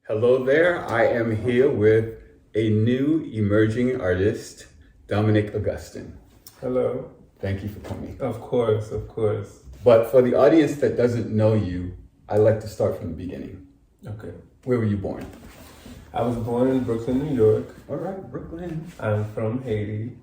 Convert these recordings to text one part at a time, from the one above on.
Hello there. I am here with a new emerging artist, Dominic Augustin. Hello. Thank you for coming. Of course, of course. But for the audience that doesn't know you, I like to start from the beginning. Okay. Where were you born? I was born in Brooklyn, New York. All right, Brooklyn. I'm from Haiti.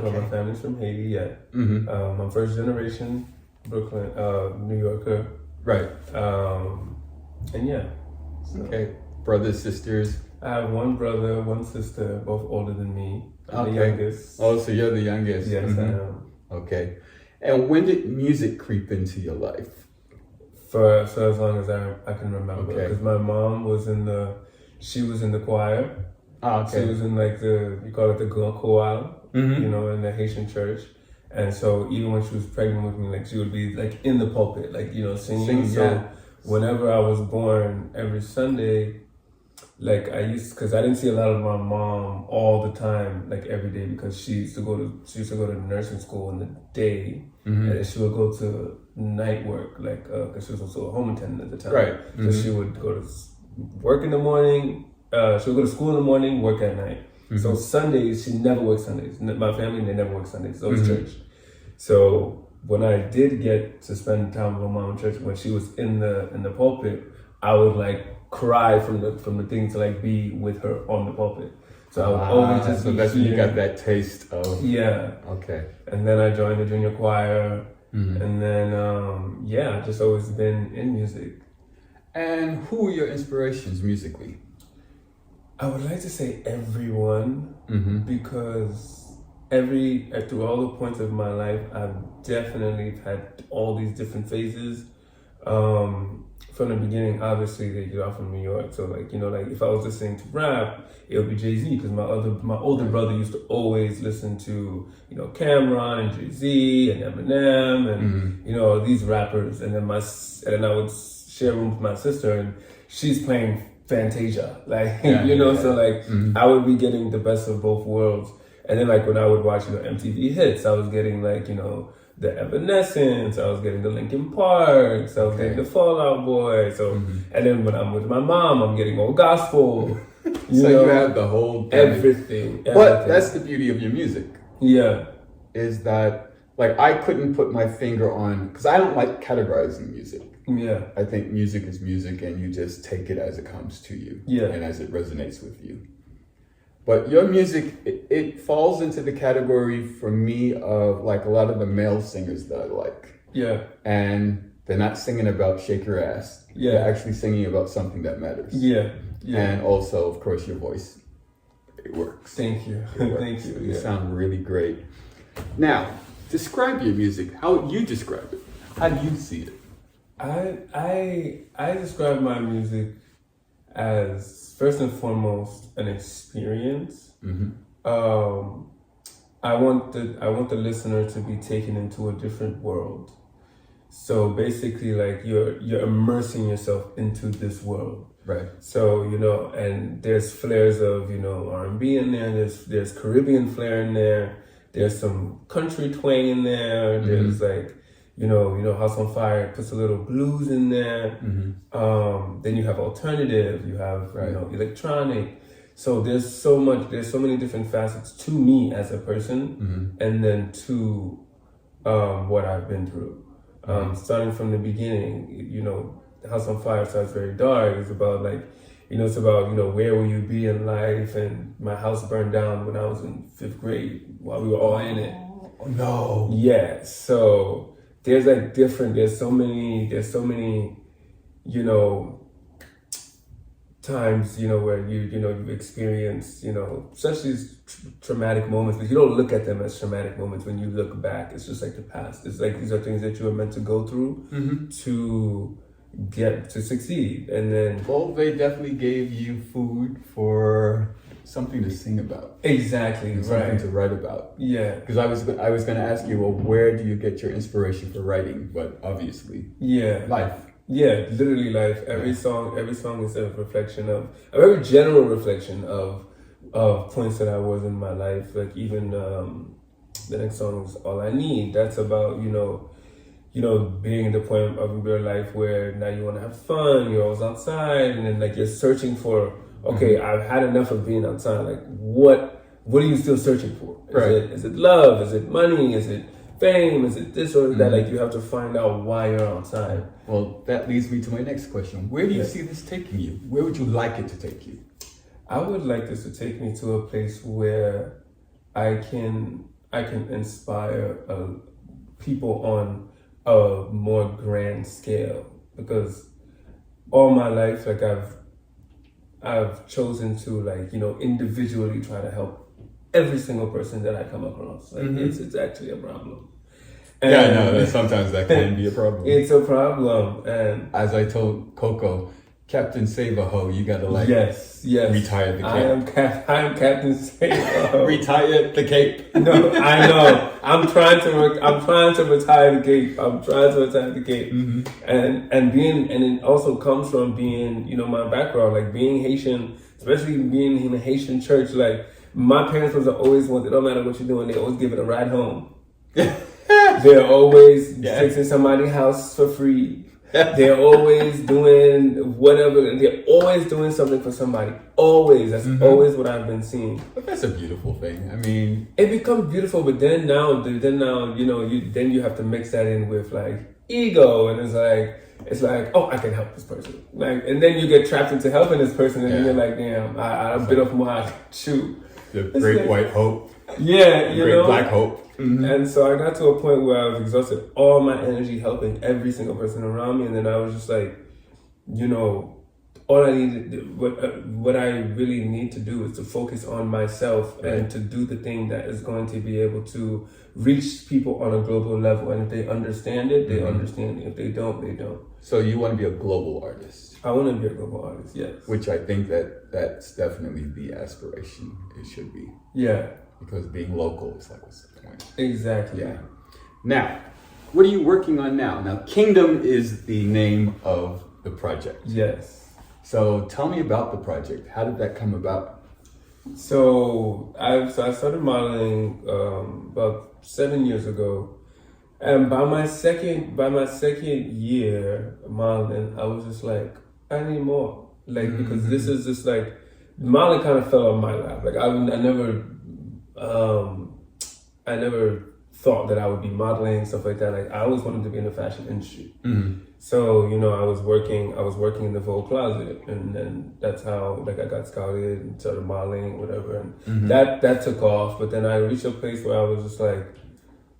Well, my family's from Haiti, yeah. Mm-hmm. I'm first generation Brooklyn, New Yorker. Right. And yeah. So Okay. Brothers, sisters. I have one brother, one sister, both older than me. I'm the Okay. youngest. Oh, so you're the youngest. Yes, Mhm. I am. Okay. And when did music creep into your life? For as long as I can remember. Okay. Because my mom was she was in the choir. She Okay. was in like you call it the grand choir, Mm-hmm. in the Haitian church. And so even when she was pregnant with me, like she would be like in the pulpit, like, singing. Singing, So yeah. whenever I was born, every Sunday, like because I didn't see a lot of my mom all the time, like every day, because she used to go to nursing school in the day, Mm-hmm. and then she would go to night work, like, because she was also a home attendant at the time. Right. So Mhm. she would go to work in the morning, she would go to school in the morning, work at night. So Sundays, she never worked Sundays. My family, they never worked Sundays. So it was church. So when I did get to spend time with my mom in church, when she was in the pulpit, I would like cry from the thing to like be with her on the pulpit. So I would always just so be that's when you got hearing- that taste of Yeah. okay. And then I joined the junior choir, Mhm. and then I've just always been in music. And who were your inspirations musically? I would like to say everyone, Mm-hmm. because through all the points of my life, I've definitely had all these different phases. From the beginning, obviously, I'm from New York, so like if I was listening to rap, it would be Jay-Z, because my older brother used to always listen to Cameron and Jay-Z and Eminem and these rappers, and then I would share a room with my sister, and she's playing Fantasia, like so like I would be getting the best of both worlds. And then like when I would watch MTV Hits, I was getting like the Evanescence, I was getting the Linkin Parks, I was getting the Fall Out Boy. So and then when I'm with my mom, I'm getting all gospel. So you have the whole gamut. everything. But that's the beauty of your music, yeah. is that like I couldn't put my finger on, because I don't like categorizing music. Yeah. I think music is music, and you just take it as it comes to you, Yeah. and as it resonates with you. But your music, it falls into the category for me of like a lot of the male singers that I like. Yeah. And they're not singing about shake your ass. Yeah. They're actually singing about something that matters. Yeah. Yeah. And also, of course, your voice. It works. Thank you. It works. Thank you. You Yeah. sound really great. Now, describe your music. How would you describe it? How do you see it? I describe my music as first and foremost an experience. I want the listener to be taken into a different world. So basically, like you're immersing yourself into this world. Right. So and there's flares of R&B in there. There's Caribbean flair in there. There's some country twang in there. There's like House on Fire puts a little blues in there. Then you have alternative. You have electronic. So there's so many different facets to me as a person, and then to what I've been through. Starting from the beginning, House on Fire starts very dark. It's about it's about where will you be in life, and my house burned down when I was in 5th grade while we were all in it. Oh, no. Yeah, so there's so many times where you've experienced such these traumatic moments, but you don't look at them as traumatic moments. When you look back, it's just like the past. It's like these are things that you were meant to go through to get to succeed. And then Well, they definitely gave you food for something to sing about. exactly And something right. to write about. Yeah. Because I was going to ask you, well, where do you get your inspiration for writing? But obviously, Yeah. life. Yeah, literally life. Every song is a reflection of a very general reflection of points that I was in my life. Like even the next song is All I Need. That's about, being in the point of your life where now you want to have fun, you're always outside, and then like you're searching for, okay, I've had enough of being outside. Like, what are you still searching for? Is it love? Is it money? Is it fame? Is it this or that? Like, you have to find out why you're outside. Well, that leads me to my next question. Where do you see this taking you? Where would you like it to take you? I would like this to take me to a place where I can inspire people on a more grand scale, because all my life, like I've chosen to, like, individually try to help every single person that I come across. Like, it's actually a problem. And I know, sometimes that can be a problem. It's a problem. And as I told Coco, Captain Save-A-Ho, you gotta yes, retire the cape. I am Captain Save-A-Ho. Retire the cape. No, I know. I'm trying to retire the cape. And it also comes from being, my background, like being Haitian, especially being in a Haitian church. Like, my parents was always it don't matter what you're doing, they always give it a ride home. They're always fixing somebody's house for free. They're always doing whatever, and they're always doing something for somebody. Always. That's always what I've been seeing. But that's a beautiful thing. I mean, it becomes beautiful, but then now, you have to mix that in with like ego, and it's like, oh, I can help this person. Like, and then you get trapped into helping this person, and you're like, damn, I bit off more I can chew. The great white hope. Yeah, great black hope. And so I got to a point where I was exhausted, all my energy helping every single person around me, and then I was just like, all I needed, what I really need to do is to focus on myself and to do the thing that is going to be able to reach people on a global level. And if they understand it, they understand it. If they don't, they don't. So you want to be a global artist? I want to be a global artist, yes. Which I think that's definitely the aspiration. It should be. Yeah. Because being local is like, what's the point? Exactly. Yeah. Now, what are you working on now? Now, Kingdom is the name of the project. Yes. So tell me about the project. How did that come about? So I started modeling about 7 years ago, and by my second year modeling, I was just like, I need more. Like, because this is just like, modeling kind of fell on my lap. Like, I never thought that I would be modeling and stuff like that. Like, I always wanted to be in the fashion industry. So, I was working in the Vogue closet, and then that's how, like, I got scouted and started modeling, whatever. And that took off. But then I reached a place where I was just like,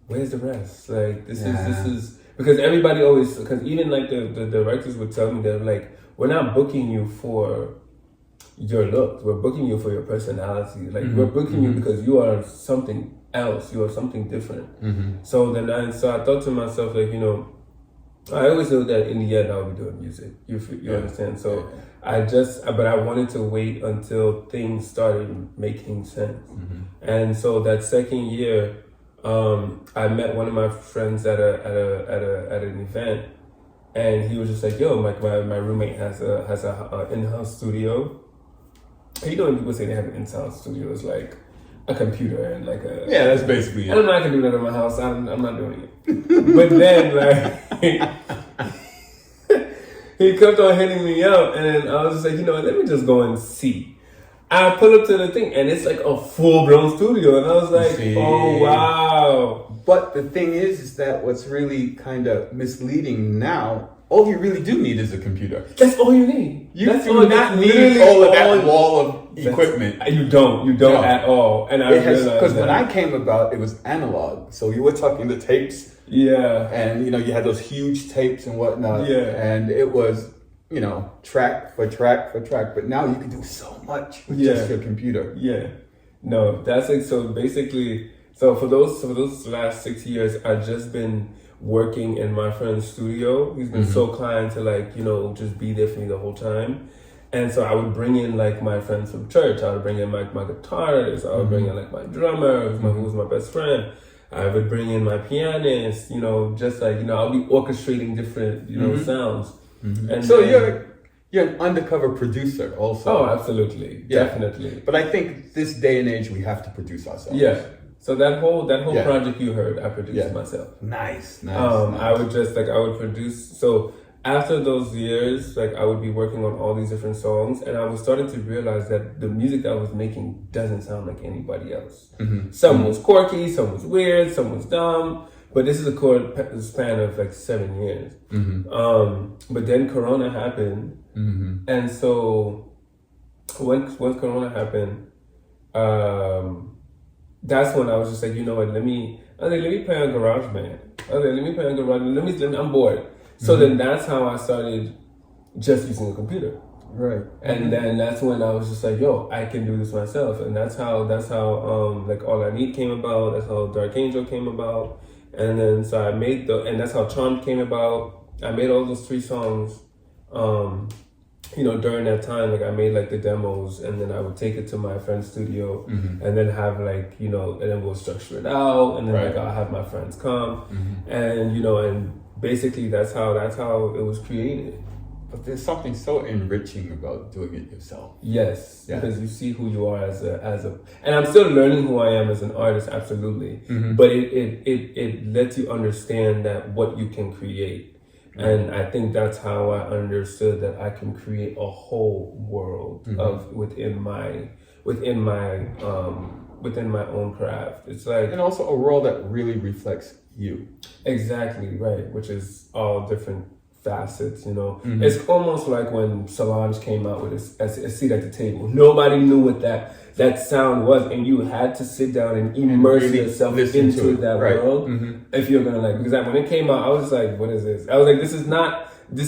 where's the rest? Like, this is because everybody always, because even like the directors would tell me, they're like, we're not booking you for your look, we're booking you for your personality. Like, we're booking you because you are something else, you are something different. So I thought to myself, like, I always knew that in the end I would be doing music. You understand? So but I wanted to wait until things started making sense. And so that second year, I met one of my friends at an event, and he was just like, "Yo, my roommate has a in-house studio." When people say they have an in-house studio, it's like a computer and like a... Yeah, that's basically it. I don't know, I can do that in my house. I'm not doing it. But then, like, he kept on hitting me up, and I was just like, let me just go and see. I pull up to the thing, and it's like a full-blown studio, and I was like, oh, wow. But the thing is that what's really kind of misleading now, all you really do need is a computer. That's all you need. You do not need all of that wall of equipment. You don't at all. And I realized because when I came about, it was analog. So you were talking the tapes. Yeah. And, you had those huge tapes and whatnot. Yeah. And it was, track for track for track. But now you can do so much with just your computer. Yeah. No, that's like, so basically, so for those last 6 years, I've just been working in my friend's studio. He's been so kind to, like, just be there for me the whole time. And so I would bring in, like, my friends from church. I would bring in my guitarist. I would bring in, like, my drummer, who was my best friend. I would bring in my pianist, just like, I'll be orchestrating different, sounds. And so you're an undercover producer also. Oh, absolutely. Yeah. Definitely. But I think this day and age, we have to produce ourselves. Yeah. So that whole Yeah. project you heard, I produced Yeah. myself. Nice. I would just I would produce. So after those years, I would be working on all these different songs, and I was starting to realize that the music I was making doesn't sound like anybody else. Some was quirky, some was weird, some was dumb. But this is a span of 7 years. But then Corona happened, and so once Corona happened, that's when I was just like, you know what? Let me play on GarageBand. Let me play on GarageBand. I'm bored. So then that's how I started just using a computer. Right. And then that's when I was just like, yo, I can do this myself. And that's how All I Need came about. That's how Dark Angel came about. And then so I made and that's how Charmed came about. I made all those 3 songs. During that time, I made the demos, and then I would take it to my friend's studio, and then have and then we'll structure it out, and then I'll have my friends come, and and basically that's how it was created. But there's something so enriching about doing it yourself. Yes, because you see who you are as a, and I'm still learning who I am as an artist, absolutely. But it lets you understand that what you can create. And I think that's how I understood that I can create a whole world of within my own craft. It's and also a world that really reflects you. Exactly right, which is all different facets. It's almost like when Solange came out with a seat at the table. Nobody knew what that sound was, and you had to sit down and immerse yourself into that world if you're gonna because when it came out, I was like, what is this? I was like, this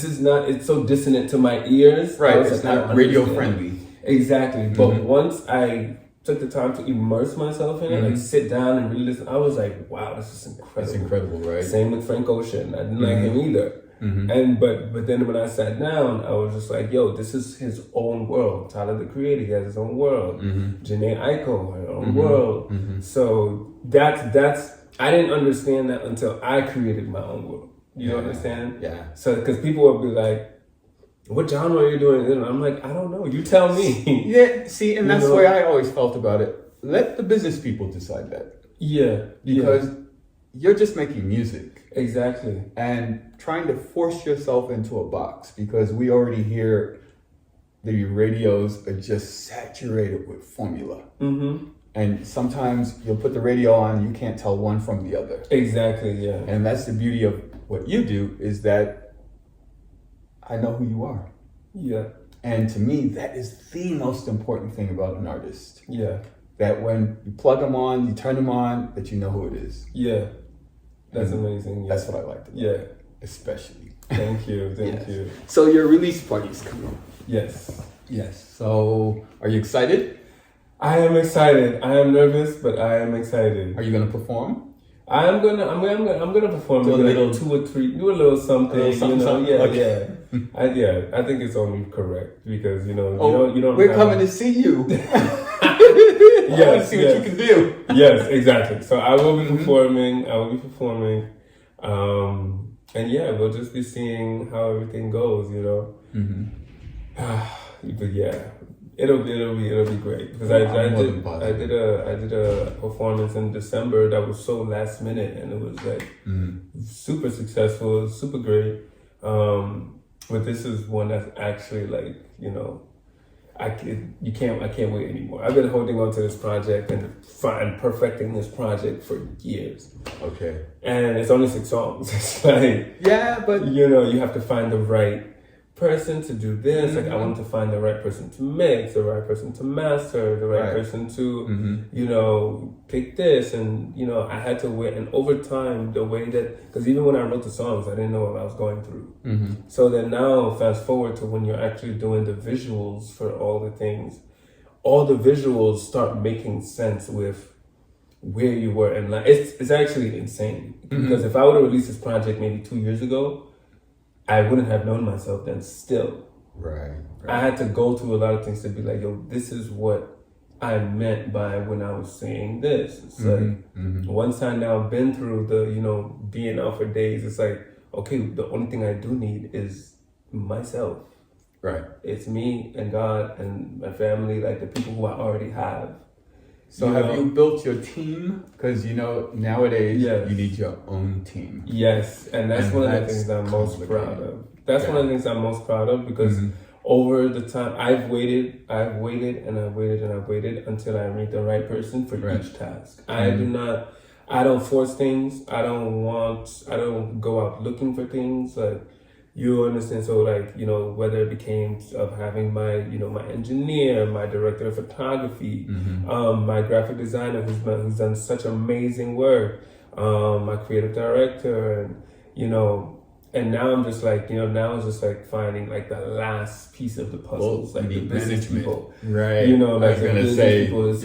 is not it's so dissonant to my ears. Right, it's not radio friendly. Exactly. But once I took the time to immerse myself in it, sit down and really listen, I was like, wow, this is incredible. It's incredible, right? Same with Frank Ocean. I didn't like him either. And but then when I sat down, I was just like, yo, this is his own world. Tyler the Creator, he has his own world. Janae Aiko, her own world. So that's I didn't understand that until I created my own world. You understand? Yeah. So because people would be like, what genre are you doing? And I'm like, I don't know. You tell me. Yeah. See, and that's the way I always felt about it. Let the business people decide that. Yeah. Because you're just making music. Exactly. And trying to force yourself into a box, because we already hear the radios are just saturated with formula. And sometimes you'll put the radio on, you can't tell one from the other. Exactly, yeah. And that's the beauty of what you do, is that I know who you are. Yeah. And to me, that is the most important thing about an artist. Yeah. That when you plug them on, you turn them on, that you know who it is. Yeah. That's amazing. Yeah. That's what I liked about it, especially. Thank you. Thank you. So your release party's coming up. Yes. So are you excited? I am excited. I am nervous, but I am excited. Are you gonna perform? I'm gonna perform. Do a little 2 or 3. Do a little something. Something. Yeah. Okay. I think it's only correct because you don't. We're coming to see you. Yes, see what you can do. Yes, exactly. So I will be performing. And we'll just be seeing how everything goes. But yeah, it'll be great because I did a performance in December that was so last minute, and it was super successful, super great. But this is one that's actually I can't wait anymore. I've been holding on to this project and perfecting this project for years. Okay. And it's only 6 songs. It's like, but you have to find the right person to do this. I wanted to find the right person to mix, the right person to master, the right person to, pick this. And, I had to wait. And over time, the way that, because even when I wrote the songs, I didn't know what I was going through. So then now, fast forward to when you're actually doing the visuals for all the things, all the visuals start making sense with where you were in life. It's actually insane. Because if I would have released this project maybe 2 years ago, I wouldn't have known myself then still. Right. I had to go through a lot of things to be like, yo, this is what I meant by when I was saying this. It's once I now been through the, being out for days, it's like, okay, the only thing I do need is myself. Right. It's me and God and my family, like the people who I already have. So have you built your team? Because nowadays you need your own team. Yes, and that's one of the things I'm most proud of. That's one of the things I'm most proud of because over the time I've waited until I meet the right person for each task. I don't force things. I don't go out looking for things. Like, you understand? So like, whether it became of having my, my engineer, my director of photography, my graphic designer who's done such amazing work, my creative director, and now I'm just like, now it's just like finding like the last piece of the puzzles, like the business people, right? Like the business people is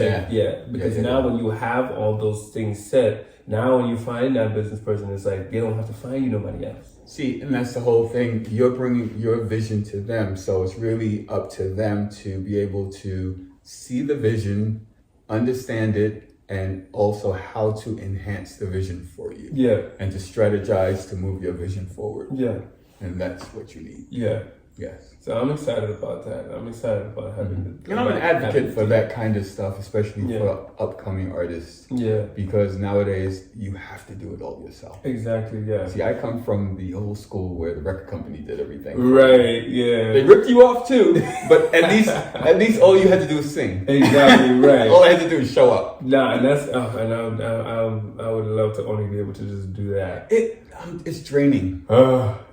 because now when you have all those things set, now when you find that business person, it's like they don't have to find you nobody else. See, and that's the whole thing. You're bringing your vision to them, so it's really up to them to be able to see the vision, understand it, and also how to enhance the vision for you. Yeah. And to strategize to move your vision forward. Yeah. And that's what you need. Yeah. Yes. So I'm excited about that. I'm excited about having I'm an advocate for that kind of stuff, especially for upcoming artists. Yeah. Because nowadays you have to do it all yourself. Exactly, yeah. See, I come from the old school where the record company did everything. Right, yeah. They ripped you off too, but at least all you had to do was sing. Exactly, right. All I had to do was show up. Nah, and that's I would love to only be able to just do that. It's draining.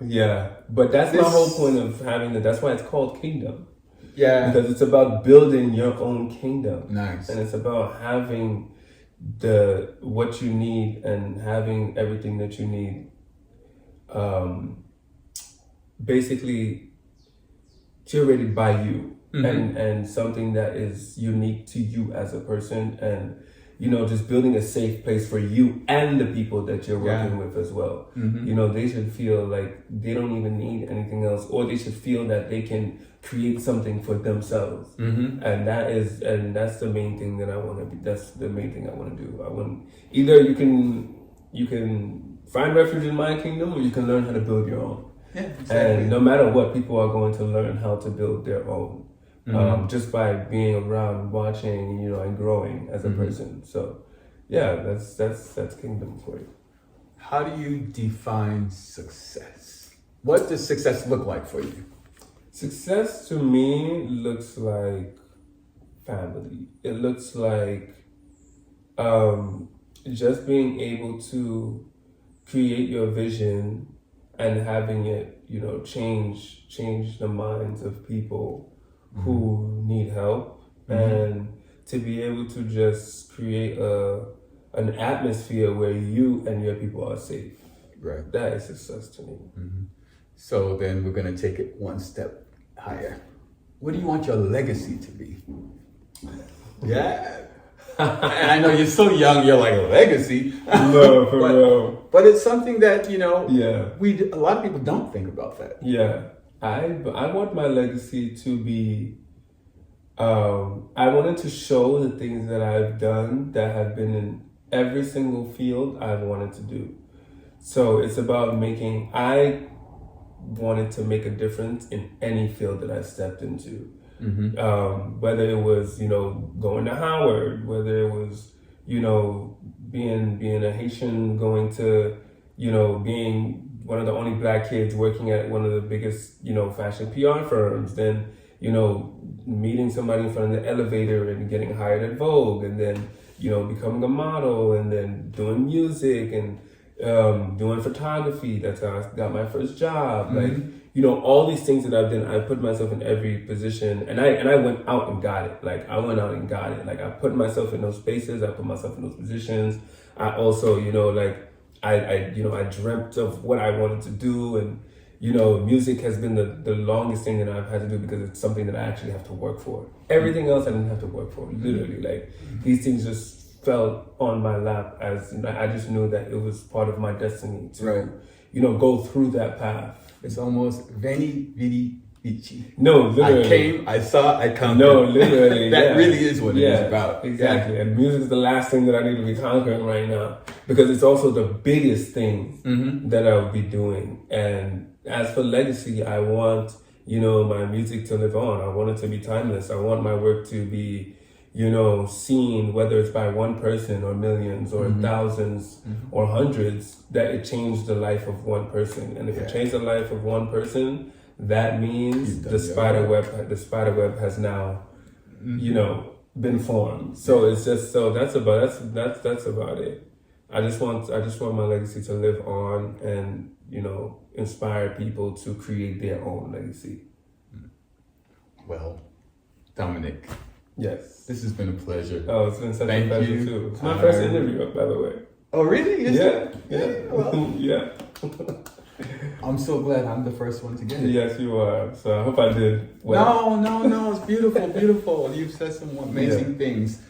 Yeah. But that's my whole point of having it. That's why it's called Kingdom. Yeah. Because it's about building your own kingdom. Nice. And it's about having what you need and having everything that you need. Basically curated by you and something that is unique to you as a person, and just building a safe place for you and the people that you're working with as well. They should feel like they don't even need anything else, or they should feel that they can create something for themselves. And that's the main thing that I want to be. That's the main thing I want to do. I want either you can find refuge in my kingdom, or you can learn how to build your own. Yeah, exactly. And no matter what, people are going to learn how to build their own. Just by being around, watching, and growing as a person. So, yeah, that's kingdom for you. How do you define success? What does success look like for you? Success to me looks like family. It looks like just being able to create your vision and having it, change the minds of people who need help, and to be able to just create an atmosphere where you and your people are safe. Right. That is success to me. So then we're going to take it one step higher. What do you want your legacy to be? Yeah. And I know you're so young, you're like, a legacy. No, for real. But it's something that, a lot of people don't think about that. Yeah. I want my legacy to be, I wanted to show the things that I've done that have been in every single field I've wanted to do. So it's about I wanted to make a difference in any field that I stepped into. Whether it was, going to Howard, whether it was, being a Haitian, going to, being one of the only Black kids working at one of the biggest, fashion PR firms, then, meeting somebody in front of the elevator and getting hired at Vogue, and then, becoming a model, and then doing music and doing photography. That's how I got my first job. Like, all these things that I've done, I put myself in every position, and I went out and got it. Like, I went out and got it. Like, I put myself in those spaces, I put myself in those positions. I also, I dreamt of what I wanted to do, and music has been the longest thing that I've had to do because it's something that I actually have to work for. Everything else I didn't have to work for, literally. Like, these things just fell on my lap as I just knew that it was part of my destiny to, go through that path. It's almost Veni Vidi Vici. No, literally. I came, I saw, I conquered. No, literally. That really is what it is about. Exactly. Yeah. And music is the last thing that I need to be conquering right now, because it's also the biggest thing that I'll be doing. And as for legacy, I want, my music to live on. I want it to be timeless. I want my work to be, seen, whether it's by one person or millions or thousands or hundreds, that it changed the life of one person. And if it changed the life of one person, that means the spider web has now, been formed. So it's just, so that's about it. I just want my legacy to live on and, inspire people to create their own legacy. Well, Dominic. Yes. This has been a pleasure. Oh, it's been such a pleasure too. It's my first interview, by the way. Oh, really? Is it? Well, yeah. I'm so glad I'm the first one to get it. Yes, you are. So I hope I did well. No. It's beautiful, beautiful. You've said some amazing things.